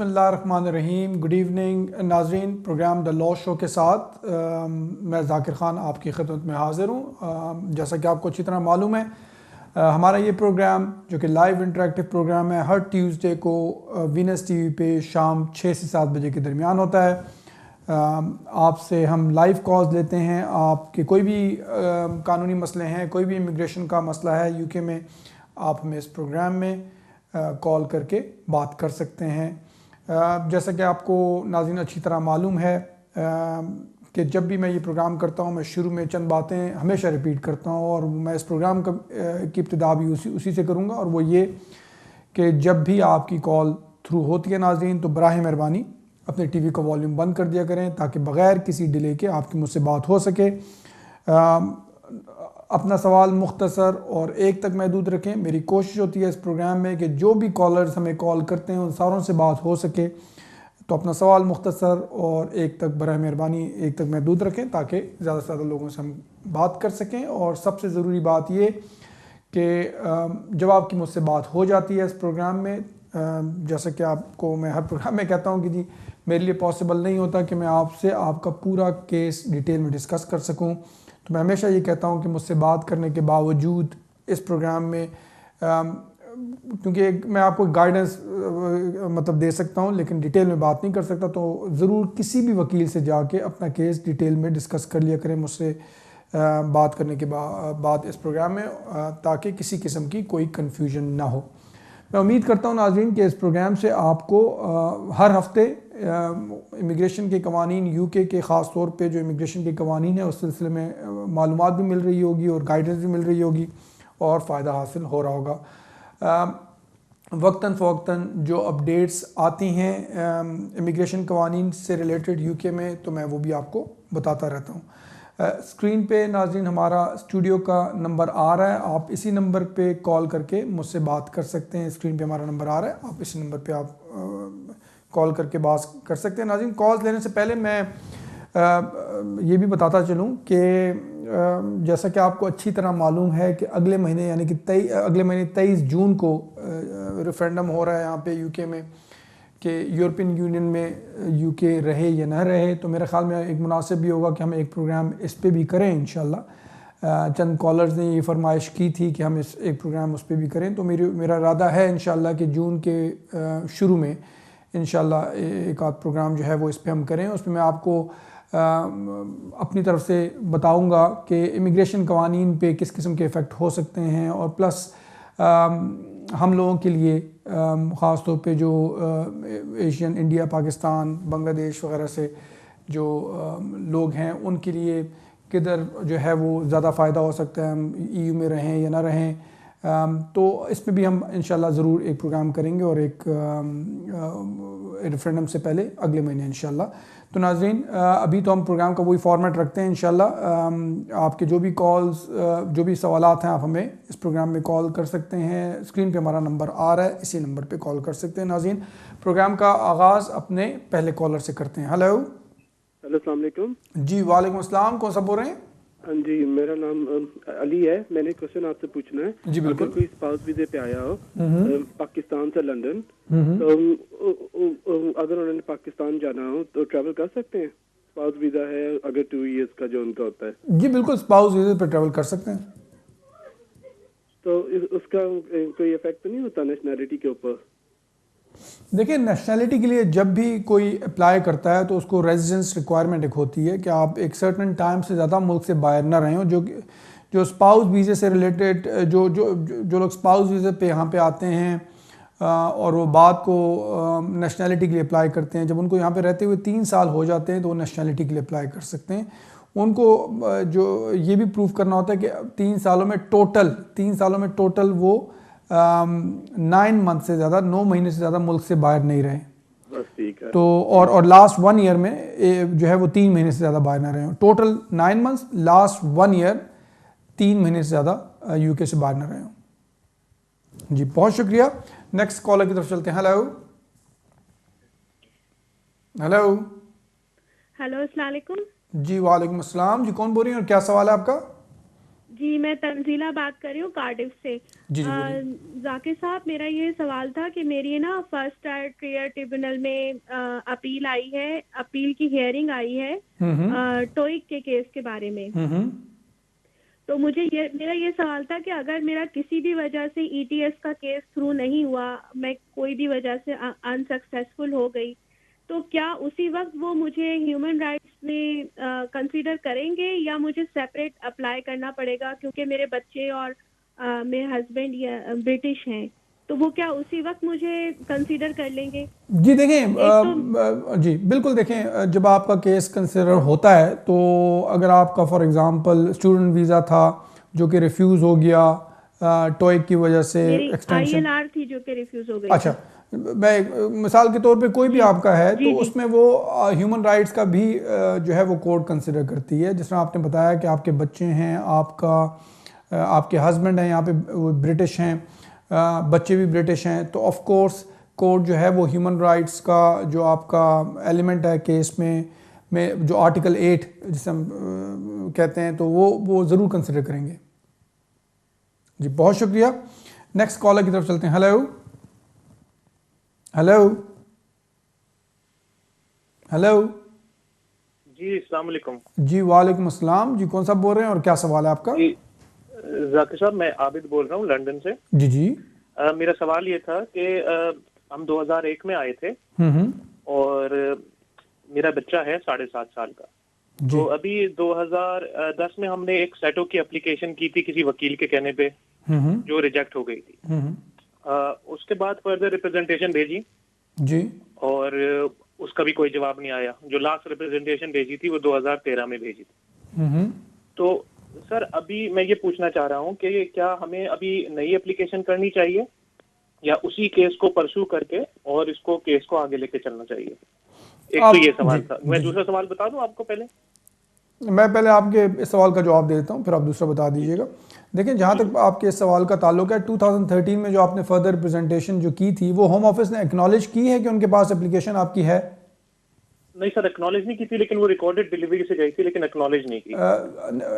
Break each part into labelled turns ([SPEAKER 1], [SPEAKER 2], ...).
[SPEAKER 1] बिस्मिल्लाहिर्रहमानिर्रहीम। Good evening नाज़रीन, programme the law show के साथ मैं ज़ाकिर ख़ान आपकी खिदमत में हाज़िर हूँ। जैसा कि आपको अच्छी तरह मालूम है, हमारा ये प्रोग्राम जो कि लाइव इंटरेक्टिव प्रोग्राम है, हर ट्यूसडे को वीनस टीवी पे शाम 6 से 7 बजे के दरमियान होता है। आपसे हम लाइव कॉल्स लेते हैं। आपके कोई भी कानूनी मसले हैं, कोई भी इमिग्रेशन का मसला है यूके में, आप हमें इस प्रोग्राम में कॉल करके बात कर सकते हैं। जैसा कि आपको नाज़रीन अच्छी तरह मालूम है कि जब भी मैं ये प्रोग्राम करता हूँ, मैं शुरू में चंद बातें हमेशा रिपीट करता हूँ और मैं इस प्रोग्राम की इब्तिदा भी उसी से करूँगा, और वो ये कि जब भी आपकी कॉल थ्रू होती है नाज़रीन, तो बराह मेहरबानी अपने टीवी का वॉल्यूम बंद कर दिया करें ताकि बग़ैर किसी डिले के आपकी मुझसे बात हो सके। अपना सवाल मुख्तसर और एक तक महदूद रखें। मेरी कोशिश होती है इस प्रोग्राम में कि जो भी कॉलर्स हमें कॉल करते हैं उन सारों से बात हो सके, तो अपना सवाल मुख्तसर और एक तक बराह मेहरबानी एक तक महदूद रखें ताकि ज़्यादा से ज़्यादा लोगों से हम बात कर सकें। और सबसे ज़रूरी बात ये कि जब आपकी मुझसे बात हो जाती है इस प्रोग्राम में, जैसा कि आपको मैं हर प्रोग्राम में कहता हूँ कि जी मेरे लिए पॉसिबल नहीं होता कि मैं आपसे आपका पूरा केस डिटेल में डिस्कस कर सकूँ, तो मैं हमेशा ये कहता हूँ कि मुझसे बात करने के बावजूद इस प्रोग्राम में क्योंकि मैं आपको गाइडेंस मतलब दे सकता हूँ लेकिन डिटेल में बात नहीं कर सकता, तो ज़रूर किसी भी वकील से जाके अपना केस डिटेल में डिस्कस कर लिया करें मुझसे बात करने के बाद इस प्रोग्राम में, ताकि किसी किस्म की कोई कन्फ्यूजन ना हो। मैं उम्मीद करता हूँ नाज़रीन कि इस प्रोग्राम से आपको हर हफ्ते इमिग्रेशन के कवानीन, यूके के ख़ास तौर पे जो इमिग्रेशन के कवानीन है उस सिलसिले में मालूमात भी मिल रही होगी और गाइडेंस भी मिल रही होगी और फ़ायदा हासिल हो रहा होगा। वक्तन फ़वक्तन जो अपडेट्स आती हैं इमिग्रेशन कवानीन से रिलेटेड यूके में, तो मैं वो भी आपको बताता रहता हूँ। स्क्रीन पे नाज़रीन हमारा स्टूडियो का नंबर आ रहा है, आप इसी नंबर पे कॉल करके मुझसे बात कर सकते हैं। स्क्रीन पे हमारा नंबर आ रहा है, आप इसी नंबर पे आप कॉल करके बात कर सकते हैं। नाज़रीन कॉल्स लेने से पहले मैं ये भी बताता चलूँ कि जैसा कि आपको अच्छी तरह मालूम है कि अगले महीने यानी कि अगले महीने 23 जून को रेफरेंडम हो रहा है यहाँ पे यूके में कि यूरोपियन यूनियन में यूके रहे या ना रहे, तो मेरे ख़्याल में एक मुनासिब भी होगा कि हम एक प्रोग्राम इस पे भी करें इंशाल्लाह। चंद कॉलर्स ने ये फरमाइश की थी कि हम इस एक प्रोग्राम उस पर भी करें, तो मेरा इरादा है इंशाल्लाह कि जून के शुरू में इंशाल्लाह एक आध प्रोग्राम जो है वो इस पर हम करें। उसमें मैं आपको अपनी तरफ से बताऊंगा कि इमिग्रेशन कवानीन पे किस किस्म के इफ़ेक्ट हो सकते हैं, और प्लस हम लोगों के लिए ख़ास तौर पे जो एशियन, इंडिया, पाकिस्तान, बांग्लादेश वगैरह से जो लोग हैं उनके लिए किधर जो है वो ज़्यादा फ़ायदा हो सकता है, हम ईयू में रहें या ना रहें, तो इसमें भी हम इंशाल्लाह ज़रूर एक प्रोग्राम करेंगे और एक रेफरेंडम से पहले अगले महीने इंशाल्लाह। तो नाज़रीन अभी तो हम प्रोग्राम का वही फॉर्मेट रखते हैं इंशाल्लाह। आपके जो भी कॉल्स, जो भी सवालात हैं, आप हमें इस प्रोग्राम में कॉल कर सकते हैं। स्क्रीन पे हमारा नंबर आ रहा है, इसी नंबर पे कॉल कर सकते हैं। नाज़रीन प्रोग्राम का आगाज़ अपने पहले कॉलर से करते हैं। हेलो
[SPEAKER 2] अस्सलाम वालेकुम।
[SPEAKER 1] जी वालेकुम अस्सलाम, कौन सा बोल रहे हैं?
[SPEAKER 2] हाँ जी, मेरा नाम अली है। मैंने क्वेश्चन आपसे पूछना है।
[SPEAKER 1] जी बिल्कुल।
[SPEAKER 2] अगर कोई स्पाउस वीज़े पे आया हो पाकिस्तान से लंदन, तो अगर उन्होंने पाकिस्तान जाना हो तो ट्रैवल कर सकते हैं? स्पाउस वीज़ा है अगर 2 इयर्स का जो उनका होता है।
[SPEAKER 1] जी बिल्कुल, स्पाउस वीज़े पर ट्रैवल कर सकते हैं।
[SPEAKER 2] तो उसका कोई इफेक्ट तो नहीं होता नेशनैलिटी के ऊपर?
[SPEAKER 1] देखिए, नेशनैलिटी के लिए जब भी कोई अप्लाई करता है तो उसको रेजिडेंस रिक्वायरमेंट एक होती है कि आप एक सर्टन टाइम से ज़्यादा मुल्क से बाहर ना रहें हो। जो स्पाउस वीज़े से रिलेटेड जो लोग स्पाउस वीज़े पे यहाँ पे आते हैं और वो बाद को नेशनैलिटी के लिए अप्लाई करते हैं, जब उनको यहाँ पे रहते हुए 3 साल हो जाते हैं तो वो नेशनैलिटी के लिए अप्लाई कर सकते हैं। उनको जो ये भी प्रूव करना होता है कि 3 सालों में टोटल वो 9 मंथ से ज़्यादा, 9 महीने से ज़्यादा मुल्क से बाहर नहीं रहे।
[SPEAKER 2] बस ठीक है।
[SPEAKER 1] तो और लास्ट 1 ईयर में जो है वो 3 महीने से ज़्यादा बाहर ना रहे हो। टोटल 9 मंथ्स, लास्ट 1 ईयर 3 महीने से ज़्यादा यूके से बाहर ना रहे हो। जी बहुत शुक्रिया। नेक्स्ट कॉलर की तरफ चलते हैं। हेलो हेलो
[SPEAKER 3] हेलो, अस्सलाम वालेकुम।
[SPEAKER 1] जी वालेकुम अस्सलाम। जी कौन बोल रही हैं और क्या सवाल है आपका?
[SPEAKER 3] जी, मैं तंजीला बात कर रही हूँ कार्डिफ से।
[SPEAKER 1] जी बोलिए।
[SPEAKER 3] जाकिर साहब, मेरा ये सवाल था कि मेरी ना फर्स्ट टायर ट्रिब्यूनल में अपील आई है, अपील की हियरिंग आई है टोइक के केस के बारे में। तो मेरा ये सवाल था कि अगर मेरा किसी भी वजह से ईटीएस का केस थ्रू नहीं हुआ, मैं कोई भी वजह से अनसक्सेसफुल हो गई, तो क्या उसी वक्त वो मुझे ह्यूमन राइट्स में कंसीडर करेंगे या मुझे सेपरेट अप्लाई करना पड़ेगा, क्योंकि मेरे बच्चे और मेरे हस्बैंड ब्रिटिश हैं, तो वो क्या उसी वक्त मुझे कंसीडर कर लेंगे?
[SPEAKER 1] जी देखें, जी बिल्कुल देखें, जब आपका केस कंसिडर होता है तो अगर आपका फॉर एग्जांपल स्टूडेंट वीज़ा था जो कि रिफ्यूज़ हो गया टोइक की वजह से, एक्सटेंशन
[SPEAKER 3] ILR थी जो कि रिफ्यूज हो गई।
[SPEAKER 1] अच्छा, मैं मिसाल के तौर पे कोई भी आपका है तो उसमें वो ह्यूमन राइट्स का भी जो है वो कोर्ट कंसिडर करती है। जिस तरह आपने बताया कि आपके बच्चे हैं, आपके हस्बैंड हैं यहाँ पे वो ब्रिटिश हैं, बच्चे भी ब्रिटिश हैं, तो ऑफ कोर्स कोर्ट जो है वो ह्यूमन राइट्स का जो आपका एलिमेंट है केस में जो आर्टिकल 8 जिसे हम कहते हैं, तो वो ज़रूर कंसिडर करेंगे। जी बहुत शुक्रिया। नेक्स्ट कॉलर की तरफ चलते हैं। हेलो हेलो हेलो
[SPEAKER 4] जी, अस्सलाम वालेकुम।
[SPEAKER 1] जी वालेकुम अस्सलाम। जी कौन सा बोल रहे हैं और क्या सवाल है आपका?
[SPEAKER 4] जी जाकिर साहब, मैं आबिद बोल रहा हूँ लंदन से।
[SPEAKER 1] जी जी।
[SPEAKER 4] मेरा सवाल ये था कि हम 2001 में आए थे और मेरा बच्चा है 7.5 साल का। तो अभी 2010 में हमने एक सेटो की एप्लीकेशन की थी किसी वकील के कहने पे, जो रिजेक्ट हो गई थी। उसके बाद फर्दर रिप्रेजेंटेशन भेजी
[SPEAKER 1] जी, और
[SPEAKER 4] उसका भी कोई जवाब नहीं आया। जो लास्ट रिप्रेजेंटेशन भेजी थी वो 2013 में भेजी थी। तो सर अभी मैं ये पूछना चाह रहा हूँ कि क्या हमें अभी नई एप्लीकेशन करनी चाहिए या उसी केस को परस्यू करके और इसको केस को आगे लेके चलना चाहिए? एक तो ये सवाल था। मैं दूसरा सवाल बता दूं आपको पहले?
[SPEAKER 1] मैं पहले आपके इस सवाल का जवाब दे देता हूँ, फिर आप दूसरा बता दीजिएगा। देखिए, जहाँ तक आपके इस सवाल का ताल्लुक है, 2013 में जो आपने फर्दर रिप्रेजेंटेशन जो की थी, वो होम ऑफिस ने एक्नॉलेज की है कि उनके पास एप्लीकेशन आपकी है?
[SPEAKER 4] नहीं सर, एक्नॉलेज नहीं की थी, लेकिन वो रिकॉर्डेड डिलीवरी से गई थी, लेकिन एक्नॉलेज नहीं की।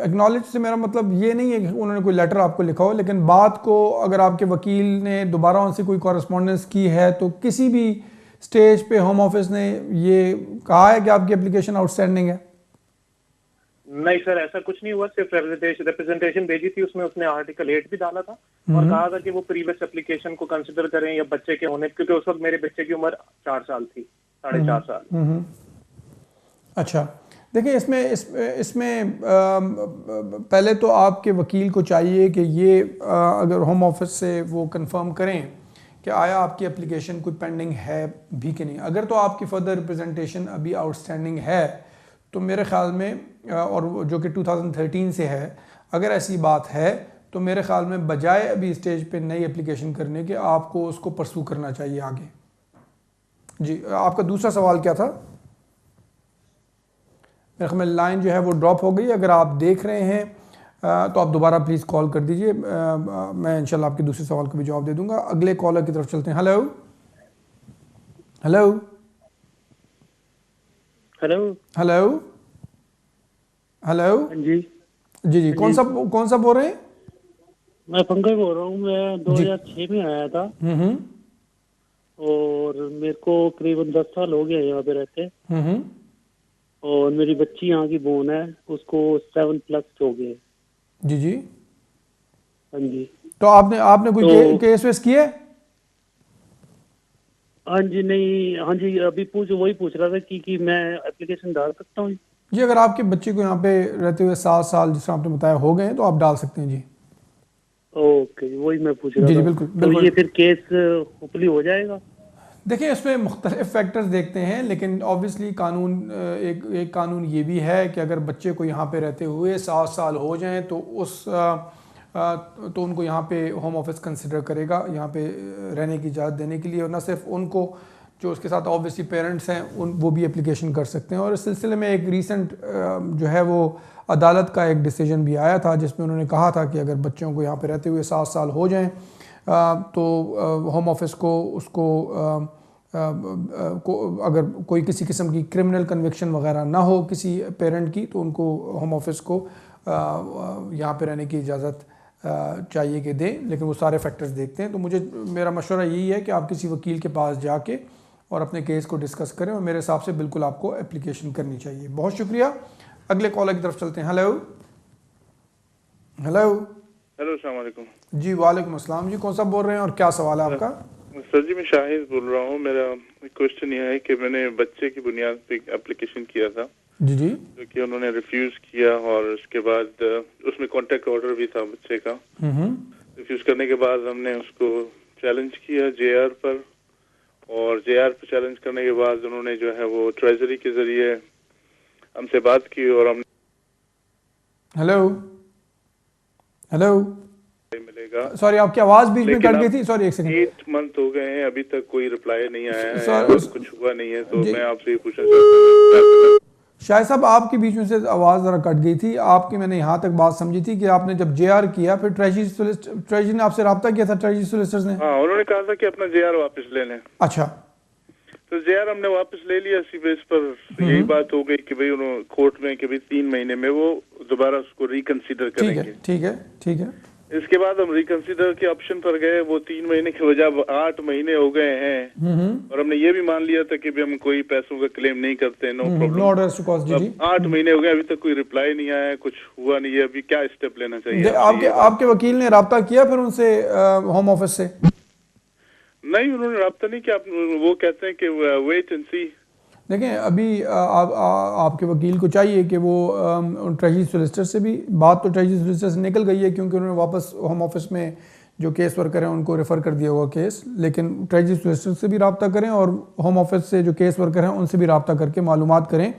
[SPEAKER 1] एक्नॉलेज से मेरा मतलब ये नहीं है कि उन्होंने कोई लेटर आपको लिखा हो, लेकिन बात को अगर आपके वकील ने दोबारा उनसे कोई कॉरेस्पॉन्डेंस की है तो किसी भी स्टेज पे होम ऑफिस ने ये कहा है कि आपकी एप्लीकेशन आउटस्टैंडिंग है?
[SPEAKER 4] नहीं सर, ऐसा कुछ नहीं हुआ। सिर्फ रिप्रेजेंटेशन भेजी थी, उसमें उसने आर्टिकल 8 भी डाला था और कहा था कि वो प्रीवियस एप्लीकेशन को कंसिडर करें या बच्चे के होने, क्योंकि उस वक्त मेरे बच्चे की उम्र 4 साल थी, 4.5 साल।
[SPEAKER 1] अच्छा, देखिए इसमें पहले तो आपके वकील को चाहिए कि ये अगर होम ऑफिस से वो कंफर्म करें कि आया आपकी एप्लीकेशन कोई पेंडिंग है भी कि नहीं। अगर तो आपकी फर्दर रिप्रेजेंटेशन अभी आउटस्टैंडिंग है तो मेरे ख्याल में, और जो कि 2013 से है, अगर ऐसी बात है तो मेरे ख्याल में बजाय अभी स्टेज पे नई एप्लीकेशन करने के आपको उसको परसू करना चाहिए आगे। जी, आपका दूसरा सवाल क्या था? मेरे ख्याल में लाइन जो है वो ड्रॉप हो गई। अगर आप देख रहे हैं तो आप दोबारा प्लीज़ कॉल कर दीजिए, मैं इंशाल्लाह आपके दूसरे सवाल का भी जवाब दे दूंगा। अगले कॉलर की तरफ चलते हैं। Hello hello
[SPEAKER 5] hello
[SPEAKER 1] hello hello
[SPEAKER 5] जी
[SPEAKER 1] जी जी, कौन सा बोल रहे हैं?
[SPEAKER 5] मैं पंकज बोल रहा हूँ। मैं 2006 में आया था और मेरे को करीबन 10 साल हो गए यहाँ पे रहते, और मेरी बच्ची यहाँ की बोन है, उसको 7+ हो गए।
[SPEAKER 1] जी जी।
[SPEAKER 5] हाँ जी।
[SPEAKER 1] तो आपने कोई केस वेस किया?
[SPEAKER 5] हाँ जी, नहीं, हाँ जी, अभी वही पूछ रहा था कि मैं एप्लीकेशन डाल सकता हूँ
[SPEAKER 1] जी। अगर आपके बच्चे को यहाँ पे रहते हुए 7 साल जिस आपने बताया हो गए तो आप डाल सकते हैं जी।
[SPEAKER 5] ओके, वही मैं पूछ रहा था।
[SPEAKER 1] जी बिल्कुल
[SPEAKER 5] तो ये फिर केस होपली हो जाएगा?
[SPEAKER 1] देखिए, इसमें मुख्तलिफ फैक्टर्स देखते हैं, लेकिन ऑब्वियसली कानून एक कानून ये भी है कि अगर बच्चे को यहाँ पे रहते हुए 7 साल हो जाएं तो तो उनको यहाँ पे होम ऑफिस कंसिडर करेगा यहाँ पे रहने की इजाज़त देने के लिए। और न सिर्फ उनको, जो उसके साथ ऑब्वियसली पेरेंट्स हैं, वो भी एप्लीकेशन कर सकते हैं। और इस सिलसिले में एक रीसेंट जो है वो अदालत का एक डिसीजन भी आया था जिसमें उन्होंने कहा था कि अगर बच्चों को यहाँ पे रहते हुए 7 साल हो जाएं तो होम ऑफिस को अगर कोई किसी किस्म की क्रिमिनल कन्विक्शन वगैरह ना हो किसी पेरेंट की, तो उनको होम ऑफिस को यहाँ पे रहने की इजाज़त चाहिए कि दें, लेकिन वो सारे फैक्टर्स देखते हैं। तो मेरा मशवरा यही है कि आप किसी वकील के पास जाके और अपने केस को डिस्कस करें, और मेरे हिसाब से बिल्कुल आपको एप्लीकेशन करनी चाहिए। बहुत शुक्रिया। अगले कॉलर की तरफ चलते हैं। हेलो हेलो
[SPEAKER 6] हेलो, अस्सलाम वालेकुम।
[SPEAKER 1] जी वालेकुम अस्सलाम जी, कौन सा बोल रहे हैं और क्या सवाल है आपका?
[SPEAKER 6] सर जी, मैं शाहिद बोल रहा हूँ। मेरा क्वेश्चन यह है कि मैंने बच्चे की बुनियाद पे एप्लीकेशन किया था,
[SPEAKER 1] जी जी,
[SPEAKER 6] जो कि उन्होंने रिफ्यूज किया, और उसके बाद उसमें कॉन्टेक्ट ऑर्डर भी था बच्चे का। रिफ्यूज करने के बाद हमने उसको चैलेंज किया जेआर पर, और जेआर पर चैलेंज करने के बाद उन्होंने जो है वो ट्रेजरी के जरिए हमसे बात की, और हम
[SPEAKER 1] हेलो हेलो
[SPEAKER 6] मिलेगा।
[SPEAKER 1] सॉरी, आपकी आवाज़ बीच में कट गई थी। सॉरी, एक सेकंड।
[SPEAKER 6] 8 मंथ हो गए हैं, अभी तक कोई रिप्लाई नहीं आया है
[SPEAKER 1] सर,
[SPEAKER 6] और कुछ हुआ नहीं है। तो मैं आपसे ये पूछना चाहता हूँ।
[SPEAKER 1] शायद साहब, आपके बीच में से आवाज़ ज़रा कट गई थी। आपकी मैंने यहाँ तक बात समझी थी कि आपने जब जेआर किया, फिर ट्रेजरी ने आपसे रब्ता किया था, ट्रेजरी सोलिसिटर्स ने?
[SPEAKER 6] हाँ, उन्होंने कहा था कि अपना जेआर वापस ले लें।
[SPEAKER 1] अच्छा,
[SPEAKER 6] तो जेआर हमने वापस ले लिया। इसी बेस पर यही बात हो गई कि भाई उन्होंने कोर्ट में कि भाई 3 महीने में वो दोबारा उसको रिकंसीडर करेंगे।
[SPEAKER 1] ठीक है ठीक है।
[SPEAKER 6] इसके बाद हम रिकंसीडर के ऑप्शन पर गए, वो 3 महीने के बजाय 8 महीने हो गए हैं, और हमने ये भी मान लिया था कि भी हम कोई पैसों का क्लेम नहीं करते, नो प्रॉब्लम। 8 महीने हो गए, अभी तक कोई रिप्लाई नहीं आया है, कुछ हुआ नहीं है। अभी क्या स्टेप लेना चाहिए?
[SPEAKER 1] आपके वकील ने रब्ता किया फिर उनसे, होम ऑफिस से?
[SPEAKER 6] नहीं, उन्होंने रब्ता नहीं किया। वो कहते हैं कि वेट एंड सी।
[SPEAKER 1] देखें, अभी आपके वकील को चाहिए कि वो ट्रेजरी सोलिसिटर से भी बात, तो ट्रेजरी सोलिसिटर से निकल गई है क्योंकि उन्होंने वापस होम ऑफिस में जो केस वर्कर हैं उनको रेफ़र कर दिया होगा केस। लेकिन ट्रेजरी सोलिसिटर से भी रब्ता करें, और होम ऑफिस से जो केस वर्कर हैं उनसे भी रब्ता करके मालूमात करें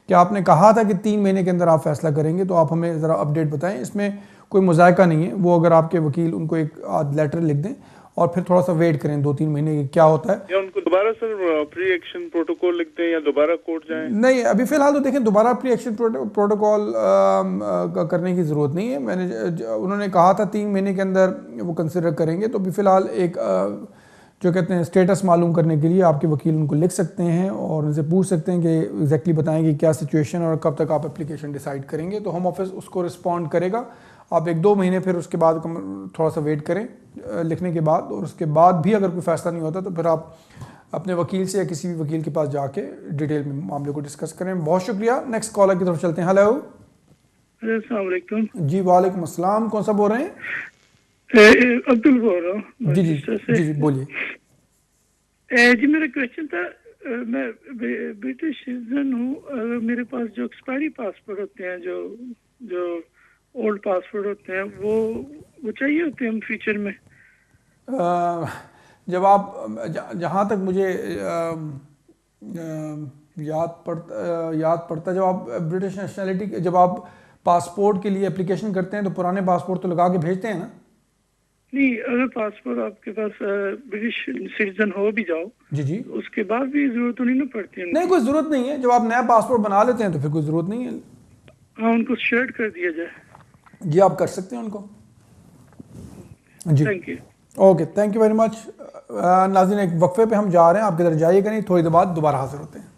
[SPEAKER 1] कि आपने कहा था कि 3 महीने के अंदर आप फैसला करेंगे, तो आप हमें ज़रा अपडेट बताएं। इसमें कोई मुज़ायका नहीं है। वो अगर आपके वकील उनको एक लेटर लिख दें और फिर थोड़ा सा वेट करें 2-3 महीने के, क्या होता है।
[SPEAKER 6] या उनको दोबारा सर प्री एक्शन प्रोटोकॉल लिख दें, या दोबारा कोर्ट जाएं?
[SPEAKER 1] नहीं, अभी फिलहाल तो देखें, दोबारा प्री एक्शन प्रोटोकॉल करने की ज़रूरत नहीं है। उन्होंने कहा था 3 महीने के अंदर वो कंसिडर करेंगे, तो अभी फ़िलहाल एक जो कहते हैं स्टेटस मालूम करने के लिए आपके वकील उनको लिख सकते हैं और उनसे पूछ सकते हैं कि एग्जैक्टली बताएं कि क्या सिचुएशन और कब तक आप एप्लीकेशन डिसाइड करेंगे। तो होम ऑफिस उसको रिस्पॉन्ड करेगा। आप 1-2 महीने फिर उसके बाद थोड़ा सा वेट करें लिखने के बाद, और उसके बाद भी अगर कोई फैसला नहीं होता तो फिर आप अपने वकील से या किसी भी वकील के पास जाके डिटेल में मामले को डिस्कस करें। बहुत शुक्रिया। नेक्स्ट कॉलर की तरफ चलते हैं। हेलो,
[SPEAKER 5] अस्सलाम वालेकुम।
[SPEAKER 1] जी वालेकुम अस्सलाम, कौन सा बोल रहे हैं?
[SPEAKER 5] अब्दुल बोल रहा हूँ।
[SPEAKER 1] जी जी जी बोलिए।
[SPEAKER 5] जी, मेरा क्वेश्चन था, मैं ब्रिटिश सिटीजन हूँ। अगर मेरे पास जो एक्सपायरी पासपोर्ट होते हैं, जो ओल्ड पासपोर्ट होते हैं, वो चाहिए होते हैं फ्यूचर में?
[SPEAKER 1] जब आप जहाँ तक मुझे याद पड़ता जब आप ब्रिटिश नेशनलिटी, जब आप पासपोर्ट के लिए एप्लीकेशन करते हैं तो पुराने पासपोर्ट तो लगा के भेजते हैं ना?
[SPEAKER 5] नहीं, अगर पासपोर्ट आपके पास ब्रिटिश सिटीजन हो भी जाओ, जी जी, उसके बाद भी जरूरत तो नहीं ना पड़ती है?
[SPEAKER 1] नहीं, कोई जरूरत नहीं है। जब आप नया पासपोर्ट बना लेते हैं तो फिर कोई जरूरत नहीं है।
[SPEAKER 5] हाँ, उनको शेयर कर दिया जाए।
[SPEAKER 1] जी, आप कर सकते हैं उनको। जी,
[SPEAKER 5] thank you.
[SPEAKER 1] Okay, thank you very much. नाज़रीन, एक वक्फे पे हम जा रहे हैं, आपके इधर जाइएगा नहीं, थोड़ी देर बाद दोबारा हाजिर होते हैं।